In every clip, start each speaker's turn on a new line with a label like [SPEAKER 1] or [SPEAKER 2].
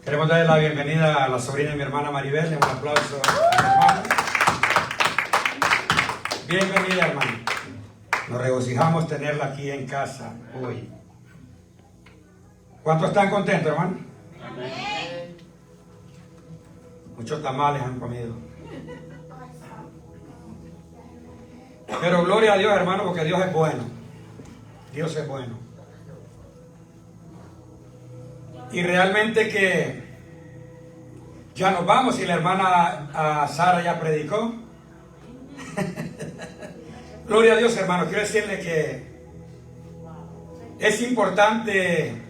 [SPEAKER 1] Queremos darle la bienvenida a la sobrina de mi hermana Maribel. Un aplauso a mi hermana. Bienvenida, hermana. Nos regocijamos tenerla aquí en casa hoy. ¿Cuántos están contentos, hermano? Amén. Muchos tamales han comido. Pero gloria a Dios, hermano, porque Dios es bueno. Dios es bueno. Y realmente que ya nos vamos y la hermana Sara ya predicó. Gloria a Dios, hermano. Quiero decirle que es importante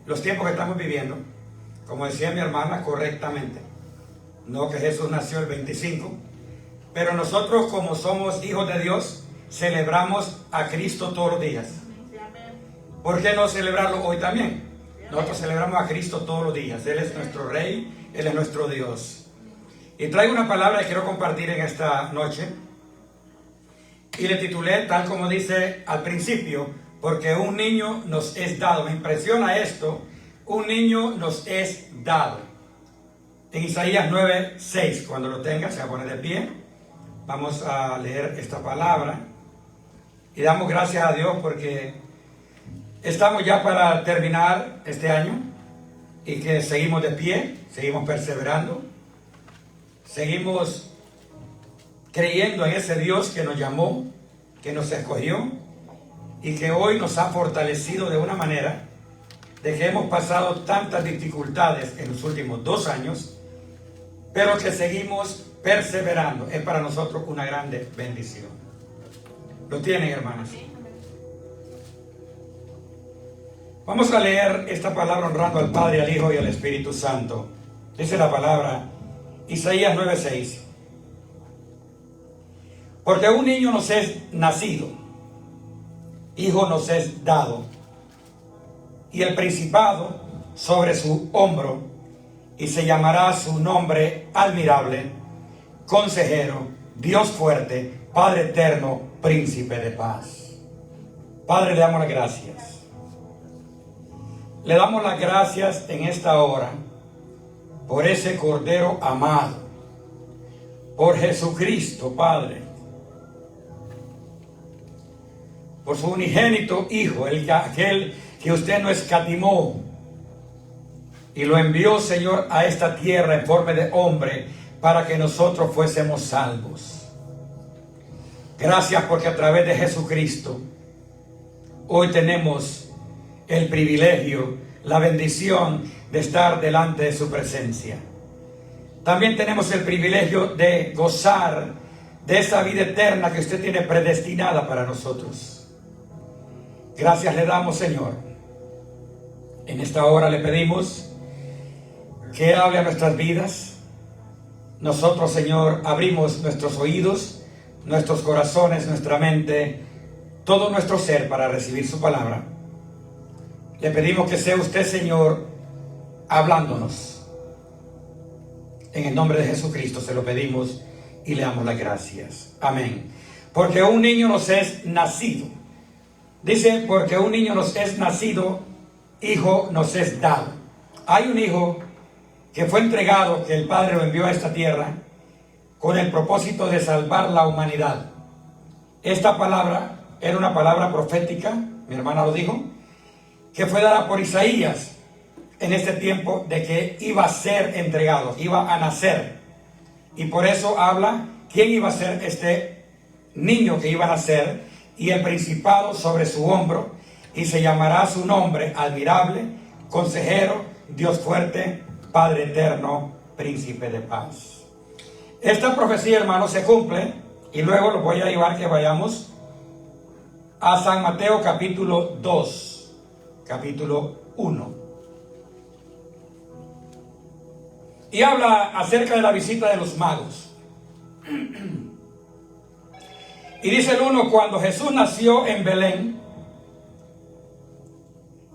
[SPEAKER 1] los tiempos que estamos viviendo. Como decía mi hermana, correctamente. No que Jesús nació el 25. Pero nosotros, como somos hijos de Dios, celebramos a Cristo todos los días. ¿Por qué no celebrarlo hoy también? Nosotros celebramos a Cristo todos los días. Él es nuestro Rey, Él es nuestro Dios. Y traigo una palabra que quiero compartir en esta noche. Y le titulé, tal como dice al principio, porque un niño nos es dado. Me impresiona esto. Un niño nos es dado. En Isaías 9:6, cuando lo tenga, se va a poner de pie. Vamos a leer esta palabra. Y damos gracias a Dios porque estamos ya para terminar este año y que seguimos de pie, seguimos perseverando, seguimos creyendo en ese Dios que nos llamó, que nos escogió y que hoy nos ha fortalecido de una manera de que hemos pasado tantas dificultades en los últimos 2 años, pero que seguimos perseverando. Es para nosotros una grande bendición. ¿Lo tienen, hermanas? Vamos a leer esta palabra honrando al Padre, al Hijo y al Espíritu Santo. Dice la palabra, Isaías 9:6. Porque un niño nos es nacido, hijo nos es dado, y el principado sobre su hombro, y se llamará su nombre admirable, consejero, Dios fuerte, Padre eterno, príncipe de paz. Padre, le damos las gracias. Le damos las gracias en esta hora por ese Cordero amado, por Jesucristo, Padre, por su unigénito Hijo, aquel que usted no escatimó y lo envió, Señor, a esta tierra en forma de hombre para que nosotros fuésemos salvos. Gracias porque a través de Jesucristo hoy tenemos el privilegio, la bendición de estar delante de su presencia. También tenemos el privilegio de gozar de esa vida eterna que usted tiene predestinada para nosotros. Gracias le damos, Señor. En esta hora le pedimos que hable a nuestras vidas. Nosotros, Señor, abrimos nuestros oídos, nuestros corazones, nuestra mente, todo nuestro ser para recibir su palabra. Le pedimos que sea usted, Señor, hablándonos. En el nombre de Jesucristo se lo pedimos y le damos las gracias. Amén. Porque un niño nos es nacido. Dice, porque un niño nos es nacido, hijo nos es dado. Hay un hijo que fue entregado, que el Padre lo envió a esta tierra con el propósito de salvar la humanidad. Esta palabra era una palabra profética, mi hermana lo dijo, que fue dada por Isaías en este tiempo de que iba a ser entregado, iba a nacer. Y por eso habla quién iba a ser este niño que iba a nacer y el principado sobre su hombro, y se llamará su nombre admirable, consejero, Dios fuerte, Padre eterno, príncipe de paz. Esta profecía, hermanos, se cumple y luego lo voy a llevar que vayamos a San Mateo capítulo 2. Capítulo 1. Y habla acerca de la visita de los magos. Y dice el 1, cuando Jesús nació en Belén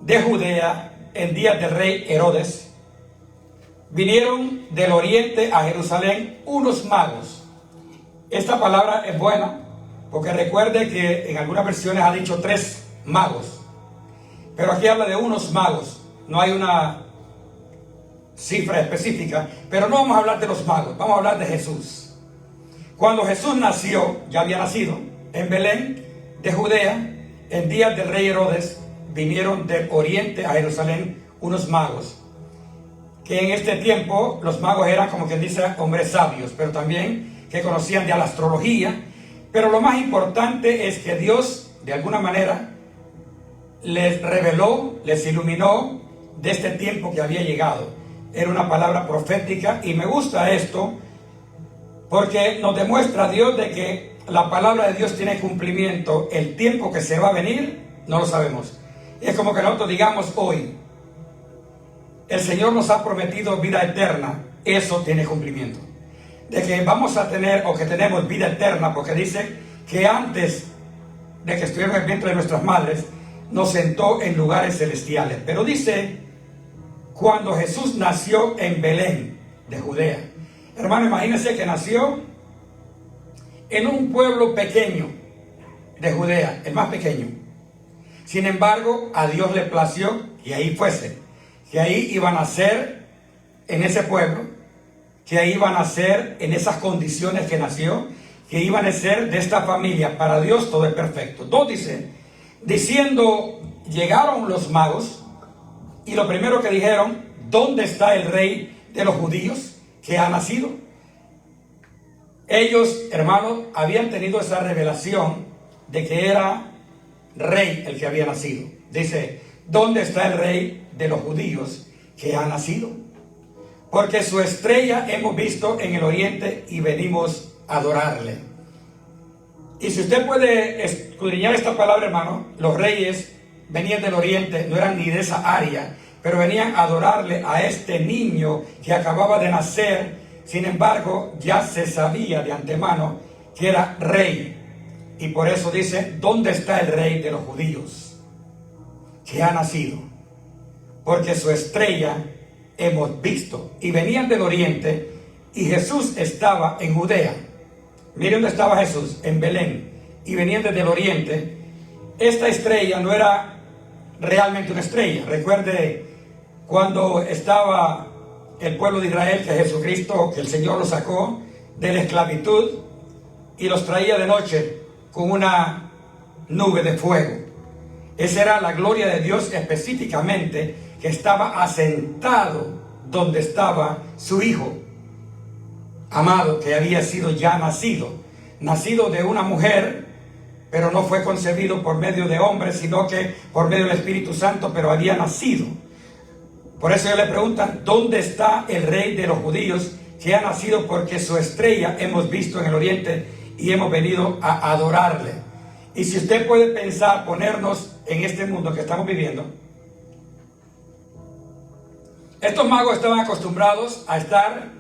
[SPEAKER 1] de Judea, en días del rey Herodes, vinieron del oriente a Jerusalén unos magos. Esta palabra es buena, porque recuerde que en algunas versiones ha dicho 3 magos. Pero aquí habla de unos magos. No hay una cifra específica, pero no vamos a hablar de los magos, vamos a hablar de Jesús. Cuando Jesús nació, ya había nacido en Belén de Judea, en días del rey Herodes, vinieron del oriente a Jerusalén unos magos, que en este tiempo los magos eran, como quien dice, hombres sabios, pero también que conocían de la astrología. Pero lo más importante es que Dios, de alguna manera, les reveló, les iluminó de este tiempo que había llegado. Era una palabra profética, y me gusta esto porque nos demuestra a Dios de que la palabra de Dios tiene cumplimiento. El tiempo que se va a venir no lo sabemos. Es como que nosotros digamos hoy, el Señor nos ha prometido vida eterna. Eso tiene cumplimiento. De que vamos a tener, o que tenemos vida eterna, porque dice que antes de que estuviéramos en el vientre de nuestras madres, nos sentó en lugares celestiales. Pero dice, cuando Jesús nació en Belén de Judea. Hermano, imagínense que nació en un pueblo pequeño de Judea, el más pequeño. Sin embargo, a Dios le plació que ahí fuese, que ahí iban a nacer en ese pueblo, que ahí iban a nacer en esas condiciones que nació, que iban a ser de esta familia. Para Dios todo es perfecto. 2 dice, diciendo, llegaron los magos, y lo primero que dijeron, ¿dónde está el rey de los judíos que ha nacido? Ellos, hermanos, habían tenido esa revelación de que era rey el que había nacido. Dice, ¿dónde está el rey de los judíos que ha nacido? Porque su estrella hemos visto en el oriente y venimos a adorarle. Y si usted puede escudriñar esta palabra, hermano, los reyes venían del oriente, no eran ni de esa área, pero venían a adorarle a este niño que acababa de nacer. Sin embargo, ya se sabía de antemano que era rey. Y por eso dice, ¿dónde está el rey de los judíos que ha nacido? Porque su estrella hemos visto. Y venían del oriente, y Jesús estaba en Judea. Miren dónde estaba Jesús, en Belén. Y venían desde el oriente. Esta estrella no era realmente una estrella. Recuerde cuando estaba el pueblo de Israel, que Jesucristo, que el Señor los sacó de la esclavitud y los traía de noche con una nube de fuego. Esa era la gloria de Dios específicamente, que estaba asentado donde estaba su Hijo amado, que había sido ya nacido de una mujer, pero no fue concebido por medio de hombre, sino que por medio del Espíritu Santo, pero había nacido. Por eso ellos le preguntan, ¿dónde está el rey de los judíos que ha nacido? Porque su estrella hemos visto en el oriente y hemos venido a adorarle. Y si usted puede pensar, ponernos en este mundo que estamos viviendo, estos magos estaban acostumbrados a estar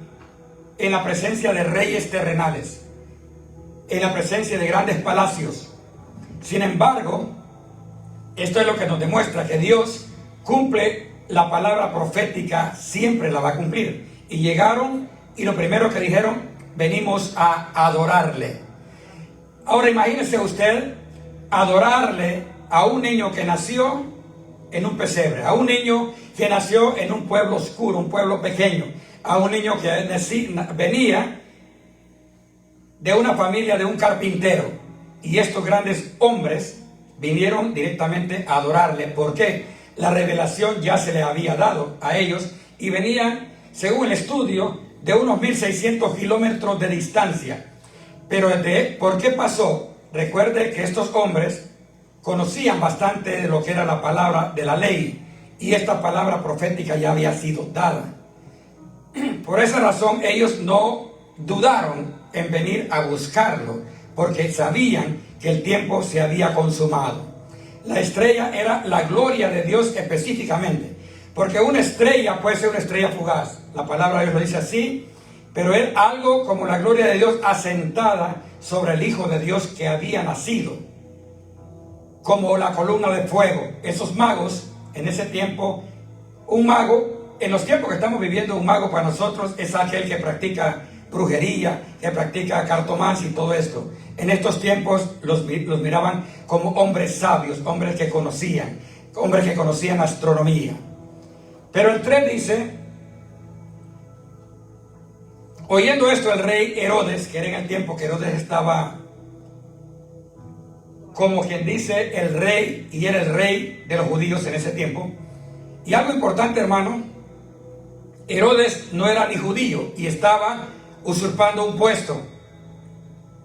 [SPEAKER 1] en la presencia de reyes terrenales, en la presencia de grandes palacios. Sin embargo, esto es lo que nos demuestra que Dios cumple la palabra profética, siempre la va a cumplir. Y llegaron, y lo primero que dijeron, venimos a adorarle. Ahora imagínese usted adorarle a un niño que nació en un pesebre, a un niño que nació en un pueblo oscuro, un pueblo pequeño, a un niño que venía de una familia de un carpintero. Y estos grandes hombres vinieron directamente a adorarle. ¿Por qué? La revelación ya se le había dado a ellos, y venían, según el estudio, de unos 1600 kilómetros de distancia. Pero ¿por qué pasó? Recuerde que estos hombres conocían bastante de lo que era la palabra de la ley, y esta palabra profética ya había sido dada. Por esa razón ellos no dudaron en venir a buscarlo, porque sabían que el tiempo se había consumado. La estrella era la gloria de Dios específicamente, porque una estrella puede ser una estrella fugaz. La palabra de Dios lo dice así, pero es algo como la gloria de Dios asentada sobre el Hijo de Dios que había nacido, como la columna de fuego. Esos magos, en ese tiempo, un mago, en los tiempos que estamos viviendo, un mago para nosotros es aquel que practica brujería, que practica cartomancia y todo esto. En estos tiempos los miraban como hombres sabios, hombres que conocían astronomía. Pero el 3 dice, Oyendo esto, el rey Herodes, que era en el tiempo que Herodes estaba, como quien dice, el rey, y era el rey de los judíos en ese tiempo. Y algo importante, hermano, Herodes no era ni judío y estaba usurpando un puesto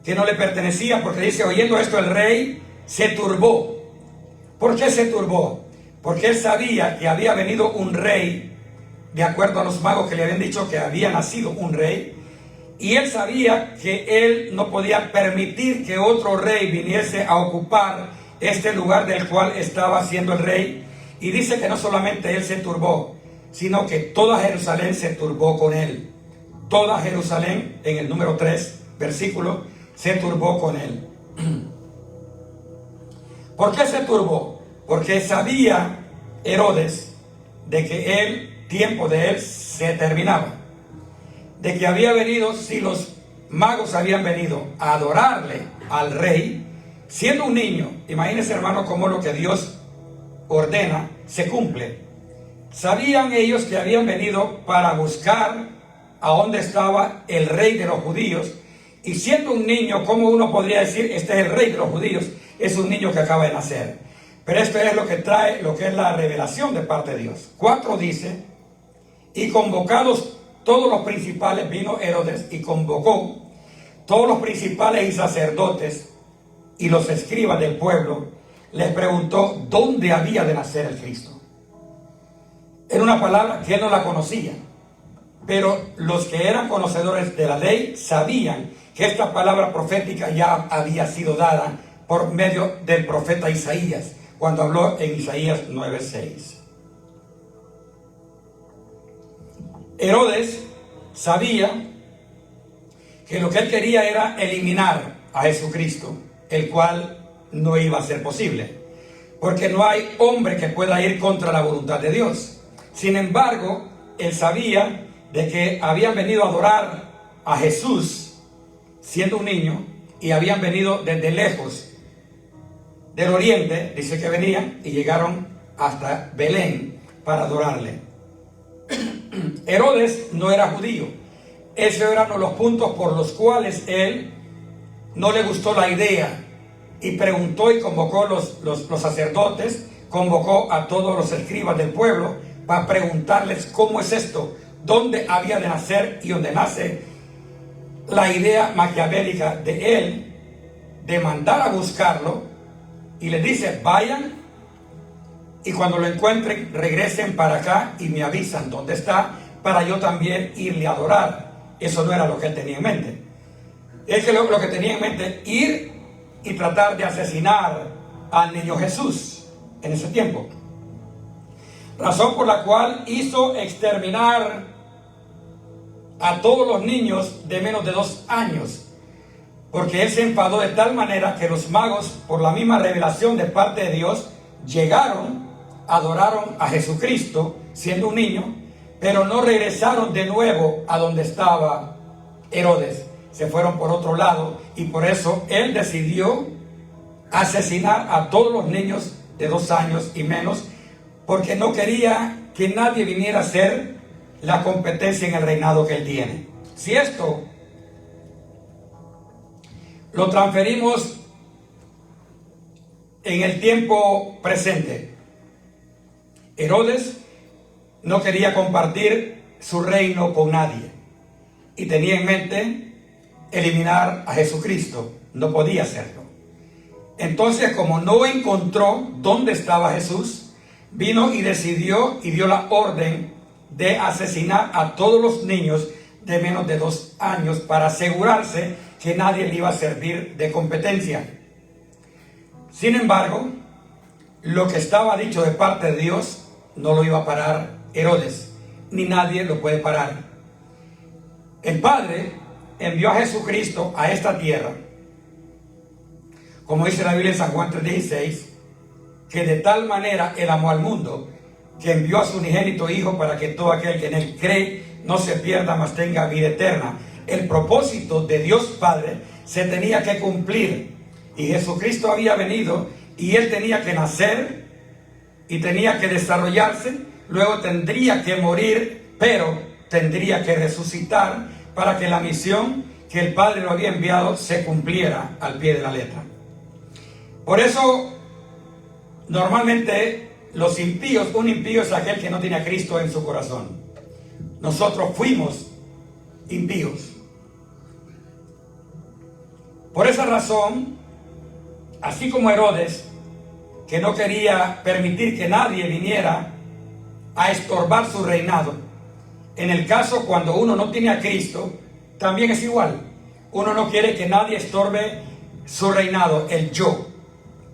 [SPEAKER 1] que no le pertenecía, porque dice, oyendo esto, el rey se turbó. ¿Por qué se turbó? Porque él sabía que había venido un rey, de acuerdo a los magos que le habían dicho que había nacido un rey, y él sabía que él no podía permitir que otro rey viniese a ocupar este lugar del cual estaba siendo el rey. Y dice que no solamente él se turbó, sino que toda Jerusalén se turbó con él. Toda Jerusalén, en el número 3, versículo, se turbó con él. ¿Por qué se turbó? Porque sabía Herodes de que el tiempo de él se terminaba. De que había venido, si los magos habían venido a adorarle al rey, siendo un niño, imagínense, hermano, cómo lo que Dios ordena se cumple. Sabían ellos que habían venido para buscar a dónde estaba el rey de los judíos, y siendo un niño, ¿cómo uno podría decir, este es el rey de los judíos? Es un niño que acaba de nacer. Pero esto es lo que trae, lo que es la revelación de parte de Dios. 4 dice, y convocados todos los principales, vino Herodes y convocó todos los principales y sacerdotes y los escribas del pueblo, les preguntó dónde había de nacer el Cristo. Era una palabra que él no la conocía, pero los que eran conocedores de la ley sabían que esta palabra profética ya había sido dada por medio del profeta Isaías, cuando habló en Isaías 9:6. Herodes sabía que lo que él quería era eliminar a Jesucristo, el cual no iba a ser posible, porque no hay hombre que pueda ir contra la voluntad de Dios. Sin embargo, él sabía de que habían venido a adorar a Jesús siendo un niño, y habían venido desde lejos del oriente, dice que venían y llegaron hasta Belén para adorarle. Herodes no era judío. Esos eran los puntos por los cuales él no le gustó la idea, y preguntó y convocó los sacerdotes, convocó a todos los escribas del pueblo para preguntarles cómo es esto, dónde había de nacer, y dónde nace la idea maquiavélica de él de mandar a buscarlo, y les dice, vayan y cuando lo encuentren regresen para acá y me avisan dónde está, para yo también irle a adorar. Eso no era lo que él tenía en mente. Es que lo que tenía en mente, ir y tratar de asesinar al niño Jesús en ese tiempo. Razón por la cual hizo exterminar a todos los niños de menos de 2 años, porque él se enfadó de tal manera que los magos, por la misma revelación de parte de Dios, llegaron, adoraron a Jesucristo siendo un niño, pero no regresaron de nuevo a donde estaba Herodes. Se fueron por otro lado, y por eso él decidió asesinar a todos los niños de 2 años y menos, porque no quería que nadie viniera a hacer la competencia en el reinado que él tiene. Si esto lo transferimos en el tiempo presente, Herodes no quería compartir su reino con nadie y tenía en mente eliminar a Jesucristo. No podía hacerlo. Entonces, como no encontró dónde estaba Jesús, vino y decidió y dio la orden de asesinar a todos los niños de menos de 2 años para asegurarse que nadie le iba a servir de competencia. Sin embargo, lo que estaba dicho de parte de Dios no lo iba a parar Herodes, ni nadie lo puede parar. El Padre envió a Jesucristo a esta tierra, como dice la Biblia en San Juan 3:16, que de tal manera él amó al mundo, que envió a su unigénito Hijo para que todo aquel que en él cree no se pierda, mas tenga vida eterna. El propósito de Dios Padre se tenía que cumplir, y Jesucristo había venido y él tenía que nacer y tenía que desarrollarse, luego tendría que morir, pero tendría que resucitar para que la misión que el Padre lo había enviado se cumpliera al pie de la letra. Por eso, normalmente los impíos, un impío es aquel que no tiene a Cristo en su corazón. Nosotros fuimos impíos. Por esa razón, así como Herodes, que no quería permitir que nadie viniera a estorbar su reinado, en el caso cuando uno no tiene a Cristo, también es igual. Uno no quiere que nadie estorbe su reinado, el yo.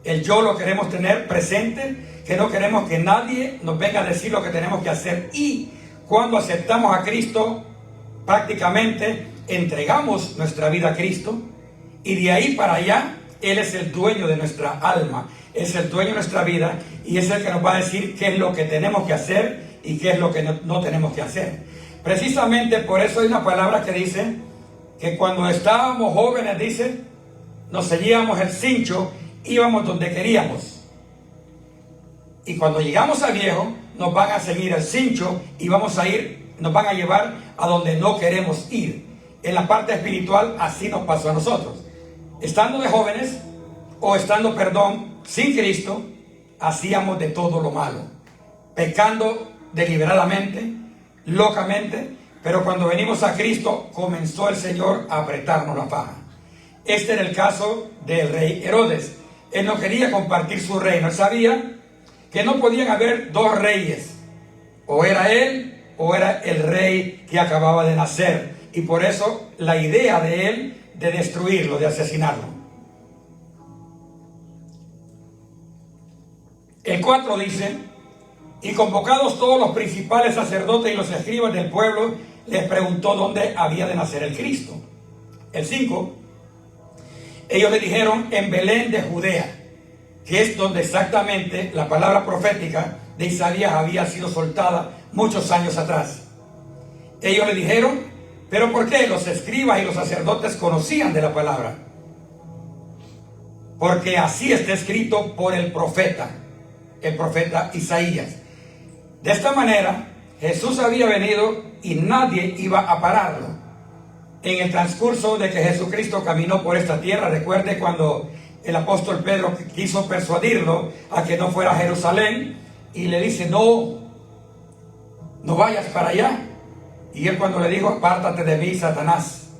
[SPEAKER 1] El yo lo queremos tener presente, que no queremos que nadie nos venga a decir lo que tenemos que hacer. Y cuando aceptamos a Cristo, prácticamente entregamos nuestra vida a Cristo, y de ahí para allá, Él es el dueño de nuestra alma, es el dueño de nuestra vida, y es el que nos va a decir qué es lo que tenemos que hacer y qué es lo que no tenemos que hacer. Precisamente por eso hay una palabra que dice que cuando estábamos jóvenes, dice, nos ceñíamos el cincho, íbamos donde queríamos. Y cuando llegamos a viejo, nos van a ceñir el cincho y vamos a ir, nos van a llevar a donde no queremos ir. En la parte espiritual, así nos pasó a nosotros. Estando de jóvenes, o estando, sin Cristo, hacíamos de todo lo malo. Pecando deliberadamente, locamente, pero cuando venimos a Cristo, comenzó el Señor a apretarnos la faja. Este era el caso del rey Herodes. Él no quería compartir su reino. Él sabía que no podían haber dos reyes. O era él, o era el rey que acababa de nacer. Y por eso la idea de él de destruirlo, de asesinarlo. El 4 dice, y convocados todos los principales sacerdotes y los escribas del pueblo, les preguntó dónde había de nacer el Cristo. El 5, ellos le dijeron en Belén de Judea, que es donde exactamente la palabra profética de Isaías había sido soltada muchos años atrás. Ellos le dijeron, pero ¿por qué? Los escribas y los sacerdotes conocían de la palabra. Porque así está escrito por el profeta Isaías. De esta manera, Jesús había venido y nadie iba a pararlo. En el transcurso de que Jesucristo caminó por esta tierra, recuerde cuando el apóstol Pedro quiso persuadirlo a que no fuera a Jerusalén, y le dice, no vayas para allá. Y él cuando le dijo, apártate de mí, Satanás.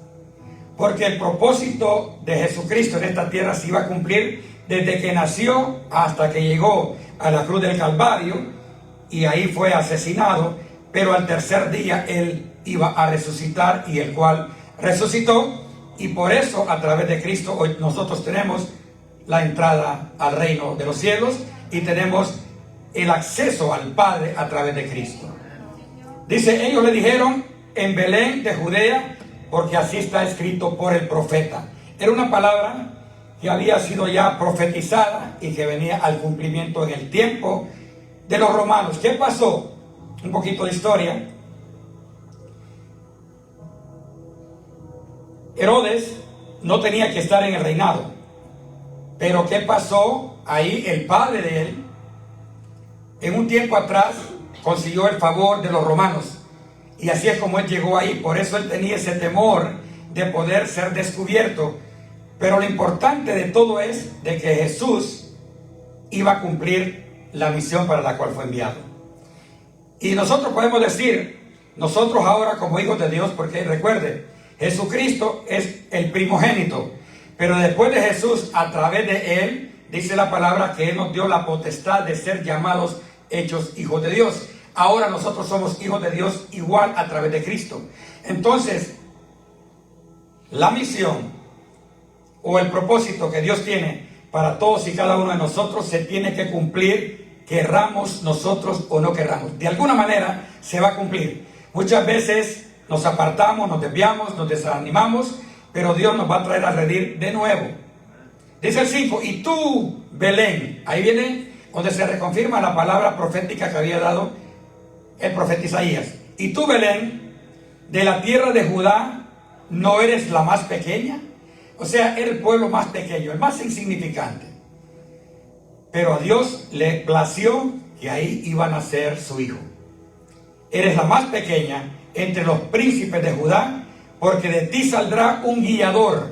[SPEAKER 1] Porque el propósito de Jesucristo en esta tierra se iba a cumplir desde que nació hasta que llegó a la cruz del Calvario, y ahí fue asesinado, pero al tercer día él iba a resucitar, y el cual resucitó, y por eso a través de Cristo hoy nosotros tenemos la entrada al reino de los cielos y tenemos el acceso al Padre a través de Cristo. Dice, ellos le dijeron en Belén de Judea, porque así está escrito por el profeta. Era una palabra que había sido ya profetizada y que venía al cumplimiento en el tiempo de los romanos. ¿Qué pasó? Un poquito de historia. Herodes no tenía que estar en el reinado, pero ¿qué pasó? Ahí el padre de él, en un tiempo atrás, consiguió el favor de los romanos, y así es como él llegó ahí. Por eso él tenía ese temor de poder ser descubierto. Pero lo importante de todo es de que Jesús iba a cumplir la misión para la cual fue enviado. Y nosotros podemos decir, nosotros ahora como hijos de Dios, porque recuerde, Jesucristo es el primogénito, pero después de Jesús, a través de él, dice la palabra que él nos dio la potestad de ser llamados, hechos hijos de Dios. Ahora nosotros somos hijos de Dios igual a través de Cristo. Entonces, la misión o el propósito que Dios tiene para todos y cada uno de nosotros se tiene que cumplir, querramos nosotros o no querramos. De alguna manera se va a cumplir. Muchas veces nos apartamos, nos desviamos, nos desanimamos, pero Dios nos va a traer a redil de nuevo. Dice el 5, y tú, Belén, ahí viene donde se reconfirma la palabra profética que había dado el profeta Isaías. Y tú, Belén, de la tierra de Judá, ¿no eres la más pequeña? O sea, era el pueblo más pequeño, el más insignificante. Pero a Dios le plació que ahí iba a nacer su hijo. Eres la más pequeña entre los príncipes de Judá, porque de ti saldrá un guiador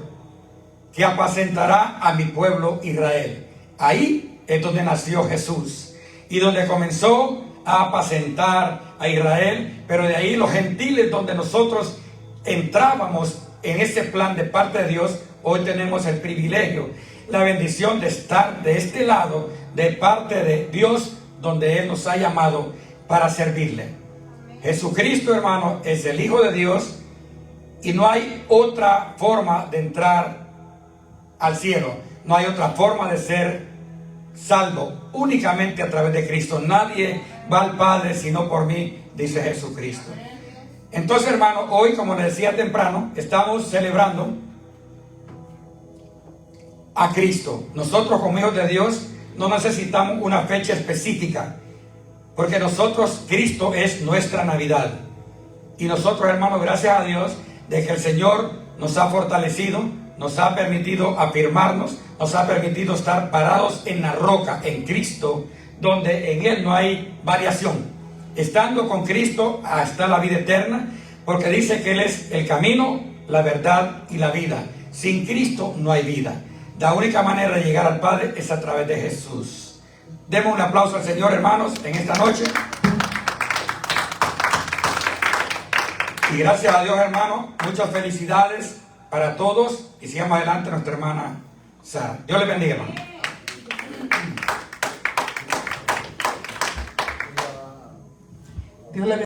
[SPEAKER 1] que apacentará a mi pueblo Israel. Ahí es donde nació Jesús y donde comenzó a apacentar a Israel, pero de ahí los gentiles, donde nosotros entrábamos en ese plan de parte de Dios. Hoy tenemos el privilegio, la bendición de estar de este lado, de parte de Dios, donde Él nos ha llamado para servirle. Jesucristo, hermano, es el Hijo de Dios y no hay otra forma de entrar al cielo. No hay otra forma de ser salvo, únicamente a través de Cristo. Nadie va al Padre sino por mí, dice Jesucristo. Entonces, hermano, hoy, como les decía temprano, estamos celebrando a Cristo. Nosotros, como hijos de Dios, no necesitamos una fecha específica, porque nosotros, Cristo es nuestra Navidad. Y nosotros, hermanos, gracias a Dios de que el Señor nos ha fortalecido, nos ha permitido afirmarnos, nos ha permitido estar parados en la roca, en Cristo, donde en Él no hay variación. Estando con Cristo está la vida eterna, porque dice que Él es el camino, la verdad y la vida. Sin Cristo no hay vida. La única manera de llegar al Padre es a través de Jesús. Demos un aplauso al Señor, hermanos, en esta noche. Y gracias a Dios, hermanos, muchas felicidades para todos. Y sigamos adelante nuestra hermana Sara. Dios les bendiga, hermano. Dios les bendiga.